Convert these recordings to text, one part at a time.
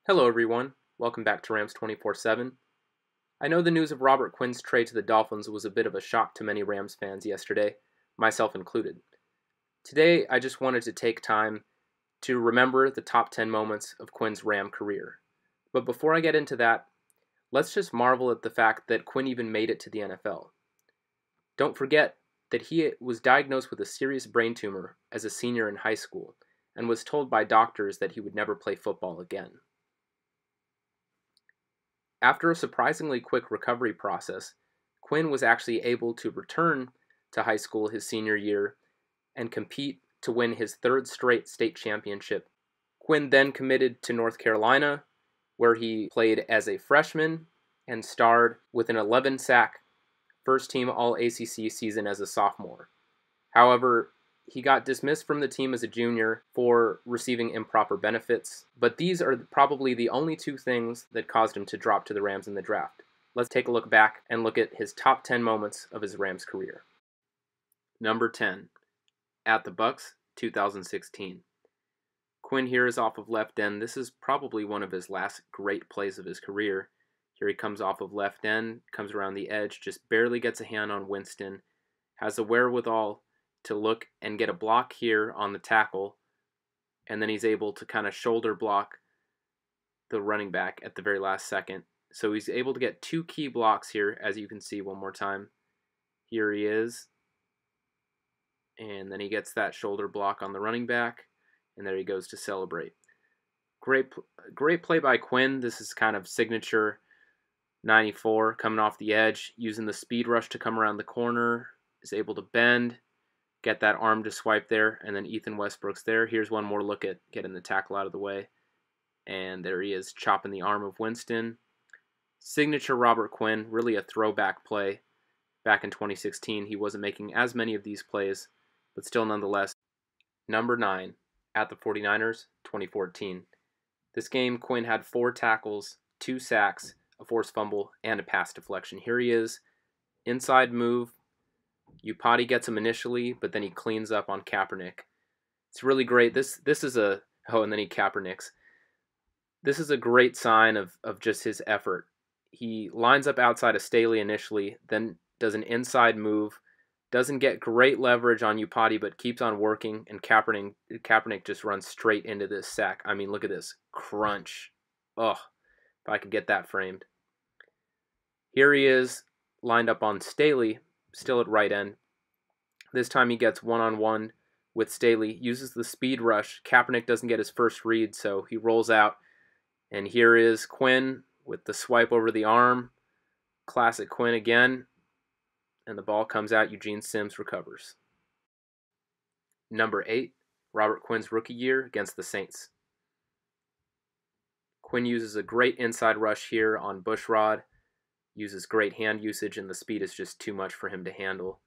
Hello everyone, welcome back to Rams 24/7. I know the news of Robert Quinn's trade to the Dolphins was a bit of a shock to many Rams fans yesterday, myself included. Today, I just wanted to take time to remember the top 10 moments of Quinn's Ram career. But before I get into that, let's just marvel at the fact that Quinn even made it to the NFL. Don't forget that he was diagnosed with a serious brain tumor as a senior in high school and was told by doctors that he would never play football again. After a surprisingly quick recovery process, Quinn was actually able to return to high school his senior year and compete to win his third straight state championship. Quinn then committed to North Carolina, where he played as a freshman and starred with an 11-sack first-team All-ACC season as a sophomore. However, he got dismissed from the team as a junior for receiving improper benefits, but these are probably the only two things that caused him to drop to the Rams in the draft. Let's take a look back and look at his top 10 moments of his Rams career. Number 10, at the Bucs, 2016. Quinn here is off of left end. This is probably one of his last great plays of his career. Here he comes off of left end, comes around the edge, just barely gets a hand on Winston, has the wherewithal to look and get a block here on the tackle, and then he's able to kind of shoulder block the running back at the very last second. So he's able to get two key blocks here, as you can see one more time. Here he is, and then he gets that shoulder block on the running back, and there he goes to celebrate. Great play by Quinn. This is kind of signature 94, coming off the edge, using the speed rush to come around the corner, is able to bend, get that arm to swipe there, and then Ethan Westbrook's there. Here's one more look at getting the tackle out of the way. And there he is, chopping the arm of Winston. Signature Robert Quinn, really a throwback play. Back in 2016, he wasn't making as many of these plays, but still nonetheless. Number 9, at the 49ers, 2014. This game, Quinn had 4 tackles, 2 sacks, a forced fumble, and a pass deflection. Here he is, inside move. Upati gets him initially, but then he cleans up on Kaepernick. It's really great. This is a... Oh, and then he Kaepernicks. This is a great sign of just his effort. He lines up outside of Staley initially, then does an inside move, doesn't get great leverage on Upati, but keeps on working, and Kaepernick just runs straight into this sack. I mean, look at this. Crunch. Oh, if I could get that framed. Here he is, lined up on Staley, still at right end. This time he gets one-on-one with Staley, uses the speed rush. Kaepernick doesn't get his first read, so he rolls out. And here is Quinn with the swipe over the arm. Classic Quinn again. And the ball comes out. Eugene Sims recovers. Number 8, Robert Quinn's rookie year against the Saints. Quinn uses a great inside rush here on Bushrod. Uses great hand usage, and the speed is just too much for him to handle.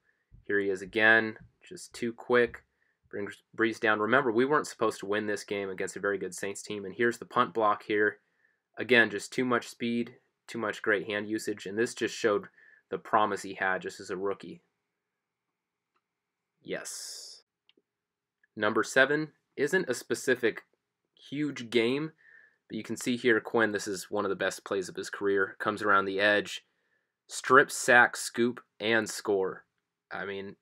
Here he is again, just too quick. Brings Breeze down. Remember, we weren't supposed to win this game against a very good Saints team, and here's the punt block here. Again, just too much speed, too much great hand usage, and this just showed the promise he had just as a rookie. Yes. Number 7 isn't a specific huge game, but you can see here Quinn, this is one of the best plays of his career. Comes around the edge, strip, sack, scoop, and score. I mean,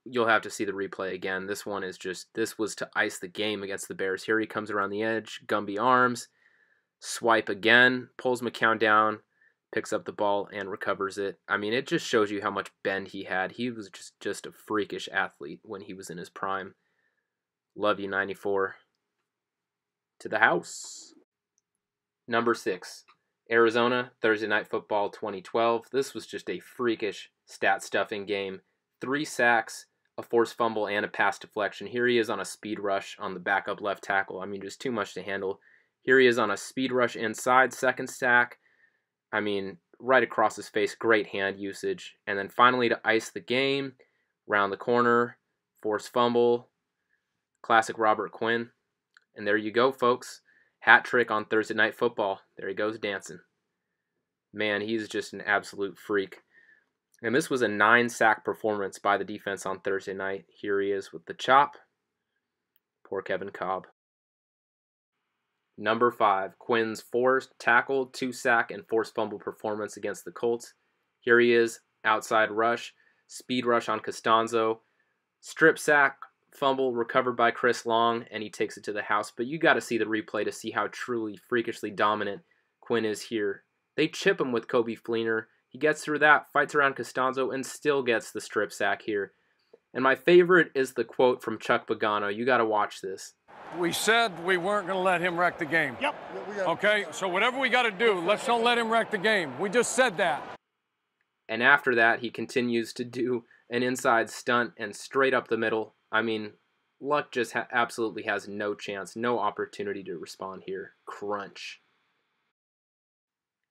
you'll have to see the replay again. This one is just, this was to ice the game against the Bears. Here he comes around the edge, Gumby arms, swipe again, pulls McCown down, picks up the ball, and recovers it. I mean, it just shows you how much bend he had. He was just a freakish athlete when he was in his prime. Love you, 94. To the house. Number 6, Arizona, Thursday Night Football 2012. This was just a freakish stat-stuffing game. 3 sacks, a forced fumble, and a pass deflection. Here he is on a speed rush on the backup left tackle. I mean, just too much to handle. Here he is on a speed rush inside, second sack. I mean, right across his face, great hand usage. And then finally to ice the game, round the corner, forced fumble, classic Robert Quinn. And there you go, folks. Hat trick on Thursday Night Football. There he goes dancing. Man, he's just an absolute freak. And this was a 9-sack performance by the defense on Thursday night. Here he is with the chop. Poor Kevin Cobb. Number 5, Quinn's forced tackle, 2-sack, and forced fumble performance against the Colts. Here he is, outside rush, speed rush on Costanzo, strip sack, fumble recovered by Chris Long, and he takes it to the house. But you got to see the replay to see how truly, freakishly dominant Quinn is here. They chip him with Kobe Fleener. He gets through that, fights around Costanzo, and still gets the strip sack here. And my favorite is the quote from Chuck Pagano. You got to watch this. We said we weren't going to let him wreck the game. Yep. Okay, so whatever we got to do, let's don't let him wreck the game. We just said that. And after that, he continues to do an inside stunt and straight up the middle. I mean, Luck just absolutely has no chance, no opportunity to respond here. Crunch.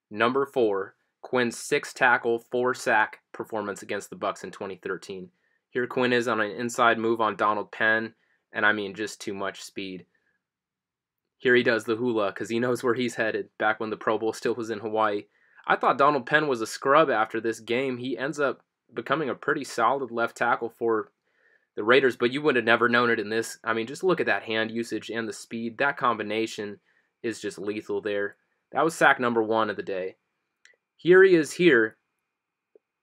Number 4, Quinn's 6-tackle, 4-sack performance against the Bucs in 2013. Here Quinn is on an inside move on Donald Penn, and I mean, just too much speed. Here he does the hula because he knows where he's headed, back when the Pro Bowl still was in Hawaii. I thought Donald Penn was a scrub after this game. He ends up becoming a pretty solid left tackle for the Raiders, but you would have never known it in this. I mean, just look at that hand usage and the speed. That combination is just lethal there. That was sack number 1 of the day. Here he is here,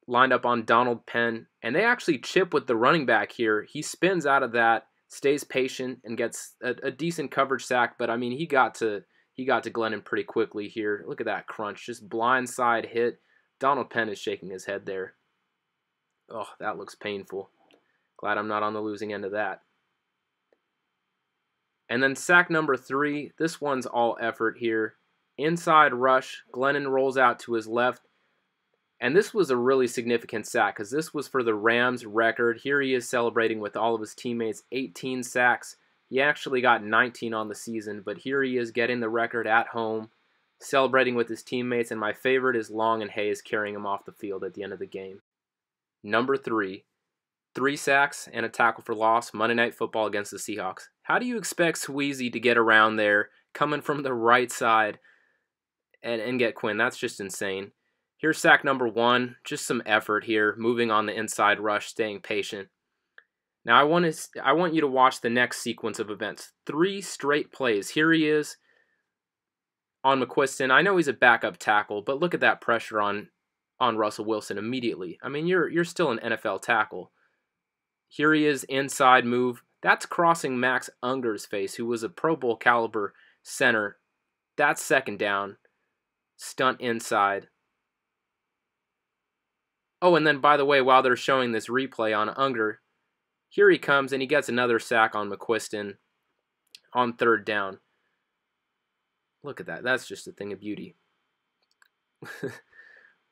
lined up on Donald Penn, and they actually chip with the running back here. He spins out of that, stays patient, and gets a decent coverage sack, but I mean, he got to Glennon pretty quickly here. Look at that crunch, just blindside hit. Donald Penn is shaking his head there. Oh, that looks painful. Glad I'm not on the losing end of that. And then sack number 3, this one's all effort here. Inside rush, Glennon rolls out to his left. And this was a really significant sack because this was for the Rams record. Here he is celebrating with all of his teammates, 18 sacks. He actually got 19 on the season, but here he is getting the record at home, celebrating with his teammates, and my favorite is Long and Hayes carrying him off the field at the end of the game. Number 3, 3 sacks and a tackle for loss, Monday Night Football against the Seahawks. How do you expect Sweezy to get around there, coming from the right side, and get Quinn? That's just insane. Here's sack number 1, just some effort here, moving on the inside rush, staying patient. Now I want you to watch the next sequence of events. 3 straight plays. Here he is on McQuiston. I know he's a backup tackle, but look at that pressure on Russell Wilson immediately. I mean, you're still an NFL tackle. Here he is, inside move. That's crossing Max Unger's face, who was a Pro Bowl caliber center. That's second down. Stunt inside. Oh, and then, by the way, while they're showing this replay on Unger, here he comes, and he gets another sack on McQuiston on third down. Look at that. That's just a thing of beauty.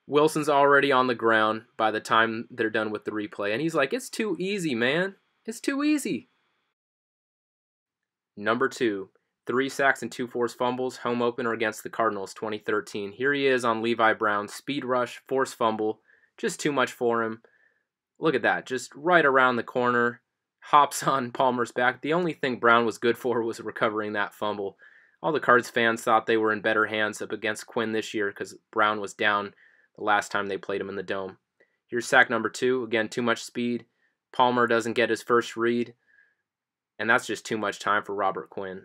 Wilson's already on the ground by the time they're done with the replay, and he's like, it's too easy, man. It's too easy. Number 2, 3 sacks and 2 forced fumbles, home opener against the Cardinals, 2013. Here he is on Levi Brown, speed rush, forced fumble. Just too much for him. Look at that, just right around the corner, hops on Palmer's back. The only thing Brown was good for was recovering that fumble. All the Cards fans thought they were in better hands up against Quinn this year because Brown was down the last time they played him in the Dome. Here's sack number 2. Again, too much speed. Palmer doesn't get his first read, and that's just too much time for Robert Quinn.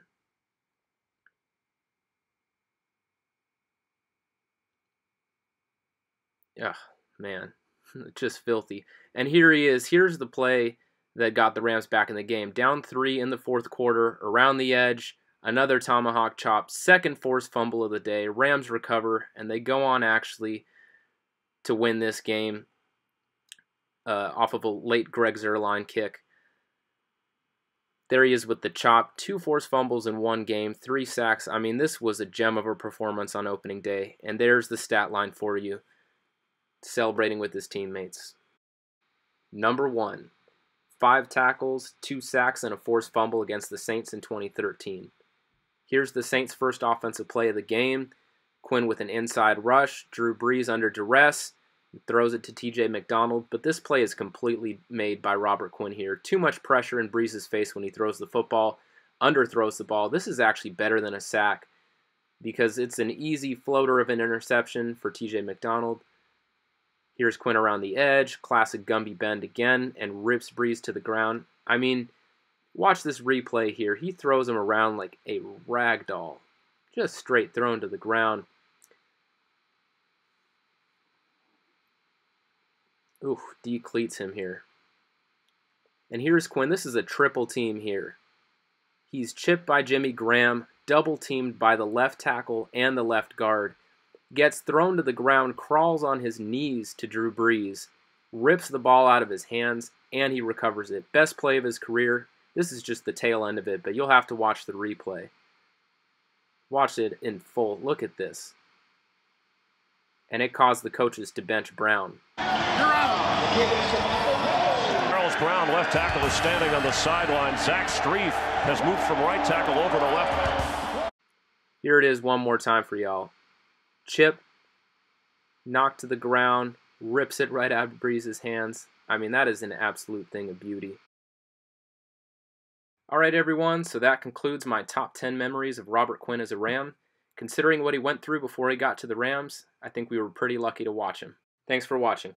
Ugh. Man, just filthy. And here he is. Here's the play that got the Rams back in the game. Down 3 in the fourth quarter, around the edge, another tomahawk chop, second forced fumble of the day. Rams recover, and they go on actually to win this game off of a late Greg Zuerlein kick. There he is with the chop. 2 forced fumbles in 1 game, 3 sacks. I mean, this was a gem of a performance on opening day. And there's the stat line for you. Celebrating with his teammates. Number 1, 5 tackles, 2 sacks, and a forced fumble against the Saints in 2013. Here's the Saints' first offensive play of the game. Quinn with an inside rush, Drew Brees under duress, throws it to TJ McDonald, but this play is completely made by Robert Quinn here. Too much pressure in Brees' face when he throws the football, underthrows the ball. This is actually better than a sack because it's an easy floater of an interception for TJ McDonald. Here's Quinn around the edge, classic Gumby bend again, and rips Brees to the ground. I mean, watch this replay here. He throws him around like a rag doll. Just straight thrown to the ground. Oof, decleats him here. And here's Quinn. This is a triple team here. He's chipped by Jimmy Graham, double teamed by the left tackle and the left guard. Gets thrown to the ground, crawls on his knees to Drew Brees, rips the ball out of his hands, and he recovers it. Best play of his career. This is just the tail end of it, but you'll have to watch the replay. Watch it in full. Look at this. And it caused the coaches to bench Brown. Charles Brown, left tackle, is standing on the sideline. Zach Strief has moved from right tackle over to left. Here it is one more time for y'all. Chip, knocked to the ground, rips it right out of Brees' hands. I mean, that is an absolute thing of beauty. All right, everyone, so that concludes my top 10 memories of Robert Quinn as a Ram. Considering what he went through before he got to the Rams, I think we were pretty lucky to watch him. Thanks for watching.